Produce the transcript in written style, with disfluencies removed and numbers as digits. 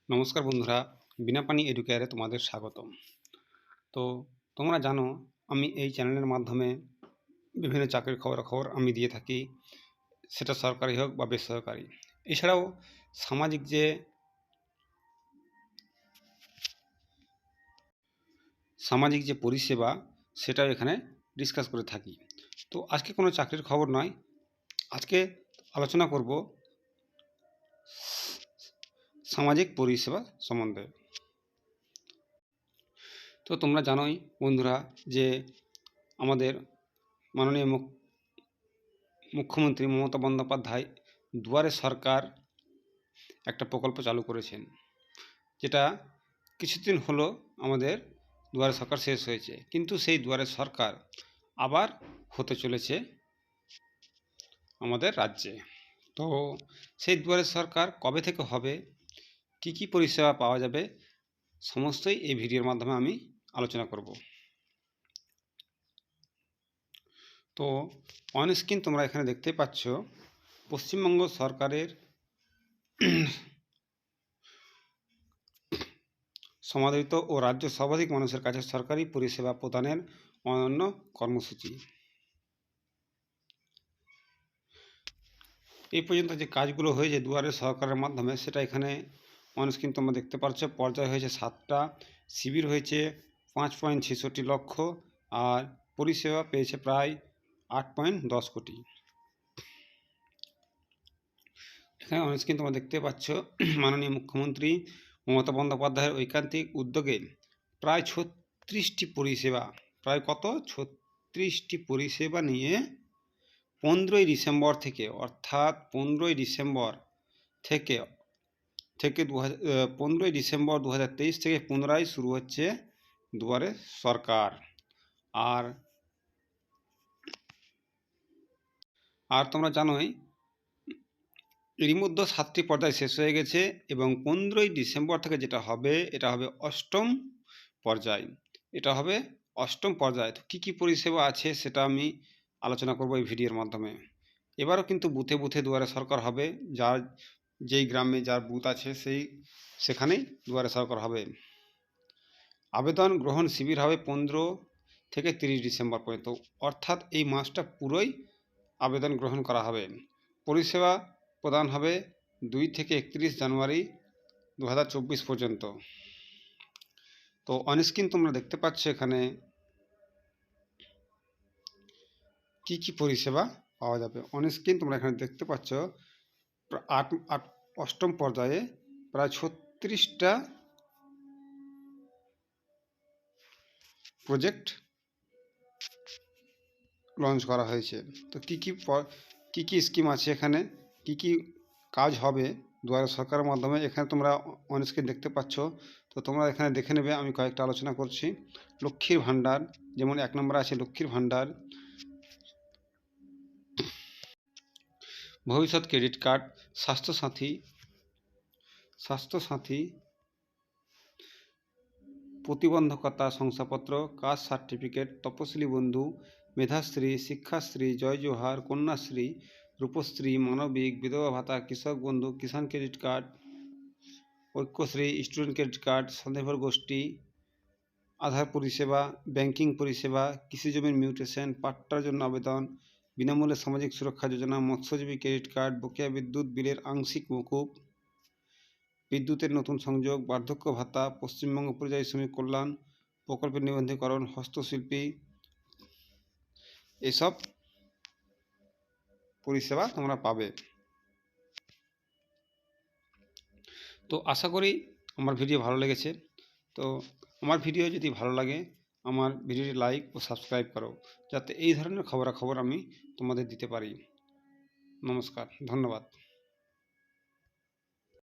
নমস্কার বন্ধুরা, বিনা পানি এডুকেয়ারে তোমাদের স্বাগতম। তো তোমরা জানো আমি এই চ্যানেলের মাধ্যমে বিভিন্ন চাকরির খবরাখবর আমি দিয়ে থাকি, সেটা সরকারি হোক বা বেসরকারি। এছাড়াও সামাজিক যে পরিষেবা সেটাও এখানে ডিসকাস করে থাকি। তো আজকে কোনো চাকরির খবর নয়, আজকে আলোচনা করব সামাজিক পরিষেবা সম্বন্ধে। তো তোমরা জানোই বন্ধুরা যে আমাদের মাননীয় মুখ্যমন্ত্রী মমতা বন্দ্যোপাধ্যায় দুয়ারে সরকার একটা প্রকল্প চালু করেছেন, যেটা কিছুদিন হলো আমাদের দুয়ারে সরকার শেষ হয়েছে, কিন্তু সেই দুয়ারে সরকার আবার হতে চলেছে আমাদের রাজ্যে। তো সেই দুয়ারে সরকার কবে থেকে হবে, কি কি পরিষেবা পাওয়া যাবে, সমস্তই এই ভিডিওর মাধ্যমে আমি আলোচনা করব। তো অন স্ক্রিন তোমরা এখানে দেখতে পাচ্ছ পশ্চিমবঙ্গ সরকারের সমাদৃত ও রাজ্য সর্বাধিক মানুষের কাছে সরকারি পরিষেবা প্রদানের অনন্য কর্মসূচি। এই পর্যন্ত যে কাজগুলো হয়েছে দুয়ারে সরকারের মাধ্যমে, সেটা এখানে অন স্ক্রিন তোমরা দেখতে পাচ্ছ। পর্যায় হয়েছে 7টা, শিবির হয়েছে 5.66 লক্ষ, আর পরিষেবা পেয়েছে প্রায় 8.10 কোটি। এখানে অন স্ক্রিন তোমরা দেখতে পাচ্ছ মাননীয় মুখ্যমন্ত্রী মমতা বন্দ্যোপাধ্যায়ের ঐকান্তিক উদ্যোগে প্রায় 36টি পরিষেবা, প্রায় কত 36টি পরিষেবা নিয়ে 15ই ডিসেম্বর থেকে, অর্থাৎ 15ই ডিসেম্বর থেকে 15ই ডিসেম্বর 2023 থেকে পুনরায় শুরু হচ্ছে দুয়ারে সরকার। আর তোমরা জানোই এরই মধ্যে 7টি পর্যায় শেষ হয়ে গেছে, এবং 15ই ডিসেম্বর থেকে যেটা হবে এটা হবে অষ্টম পর্যায়। তো কী কী পরিষেবা আছে সেটা আমি আলোচনা করব এই ভিডিওর মাধ্যমে। এবারও কিন্তু বুথে বুথে দুয়ারে সরকার হবে, যার যেই গ্রামে যার বুথ আছে সেখানেই দুয়ারে সরকার হবে। আবেদন গ্রহণ শিবির হবে 15 থেকে 30 ডিসেম্বর পর্যন্ত, অর্থাৎ এই মাসটা পুরোই আবেদন গ্রহণ করা হবে। পরিষেবা প্রদান হবে 2 থেকে 31 জানুয়ারি 2024 পর্যন্ত। তো অনস্ক্রিন তোমরা দেখতে পাচ্ছ এখানে কি কি পরিষেবা পাওয়া যাবে। অনস্ক্রিন তোমরা এখানে দেখতে পাচ্ছ অষ্টম পর্যায়ে প্রায় 36টা প্রজেক্ট লঞ্চ করা হয়েছে। তো কি কি স্কিম আছে এখানে, কি কি কাজ হবে দুয়ারে সরকারের মাধ্যমে, এখানে তোমরা অনস্ক্রিন দেখতে পাচ্ছ। তো তোমরা এখানে দেখে নেবে, আমি কয়েকটা আলোচনা করছি। লক্ষ্মীর ভাণ্ডার, যেমন 1 নম্বরে আছে লক্ষ্মীর ভাণ্ডার, ভবিষ্যৎ ক্রেডিট কার্ড, স্বাস্থ্যসাথী প্রতিবন্ধকতা শংসাপত্র, কাস্ট সার্টিফিকেট, তপশিলি বন্ধু, মেধাশ্রী, শিক্ষাশ্রী, জয় জোহার, কন্যাশ্রী, রূপশ্রী, মানবিক, বিধবা ভাতা, Krishak Bandhu, Kisan credit card, Aikyashree, student credit card, স্বনির্ভর গোষ্ঠী, আধার পরিষেবা, ব্যাংকিং পরিষেবা, কৃষি জমির মিউটেশন, পাট্টার জন্য আবেদন, বিনামূল্যে সামাজিক সুরক্ষা যোজনা, মৎস্যজীবী ক্রেডিট কার্ড, বকেয়া বিদ্যুৎ বিলের আংশিক মকুব, বিদ্যুতের নতুন সংযোগ, বার্ধক্য ভাতা, পশ্চিমবঙ্গ পরিযায়ী শ্রমিক কল্যাণ প্রকল্পের নিবন্ধীকরণ, হস্তশিল্পী, এসব পরিষেবা তোমরা পাবে। তো আশা করি আমার ভিডিও ভালো লেগেছে। তো আমার ভিডিও যদি ভালো লাগে, আমার ভিডিওটি লাইক ও সাবস্ক্রাইব করো, যাতে এই ধরনের খবরাখবর আমি তোমাদের দিতে পারি। নমস্কার, ধন্যবাদ।